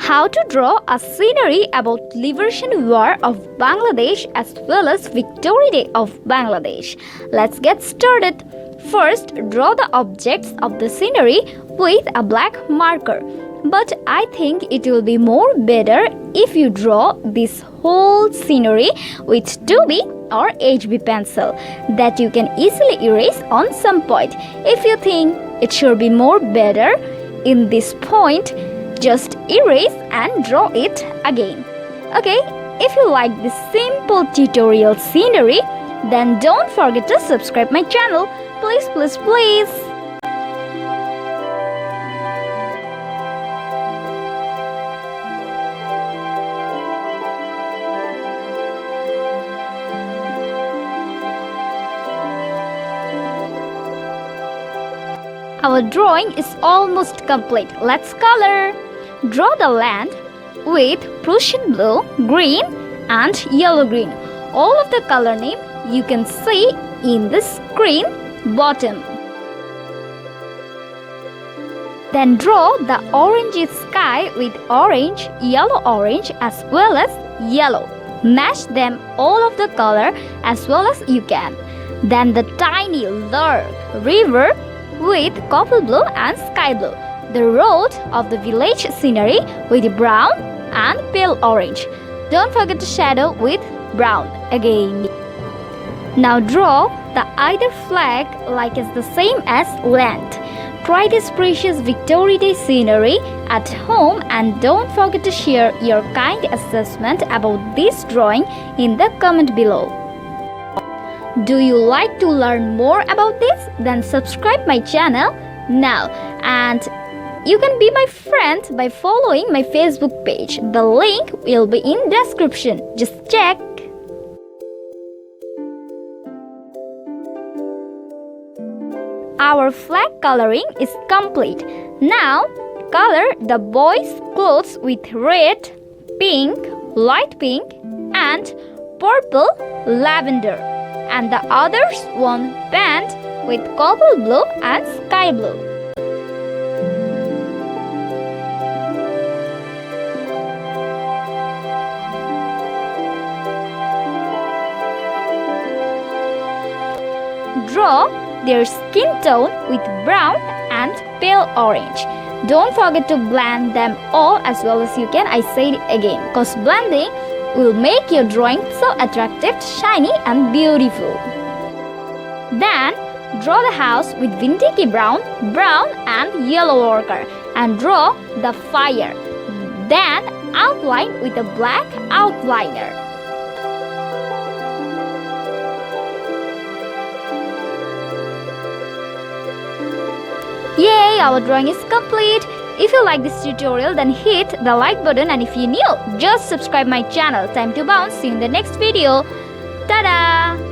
how to draw a scenery about Liberation War of Bangladesh as well as Victory Day of Bangladesh. Let's get started. First, draw the objects of the scenery with a black marker. But I think it will be more better if you draw this whole scenery with 2B or HB pencil that you can easily erase on some point. If you think it should be more better in this point, just erase and draw it again. Okay, if you like this simple tutorial scenery, then don't forget to subscribe my channel. Please. Our drawing is almost complete. Let's color. Draw the land with Prussian blue, green and yellow-green. All of the color name you can see in the screen bottom. Then draw the orange sky with orange, yellow-orange as well as yellow. Match them all of the color as well as you can. Then the tiny dark river with copper blue and sky blue. The road of the village scenery with brown and pale orange. Don't forget to shadow with brown again. Now draw the either flag like it's the same as land. Try this precious Victory Day scenery at home and don't forget to share your kind assessment about this drawing in the comment below. Do you like to learn more about this? Then subscribe my channel now, and you can be my friend by following my Facebook page. The link will be in description. Just check. Our flag coloring is complete. Now color the boys' clothes with red, pink, light pink and purple lavender, and the others one pant with copper blue and sky blue. Draw their skin tone with brown and pale orange. Don't forget to blend them all as well as you can. I say it again, cause blending will make your drawing so attractive, shiny and beautiful. Then draw the house with vintage brown and yellow ochre and draw the fire. Then outline with a black outliner. Yay! Our drawing is complete. If you like this tutorial, then hit the like button, and if you're new, just subscribe my channel. Time to bounce. See you in the next video. Ta-da!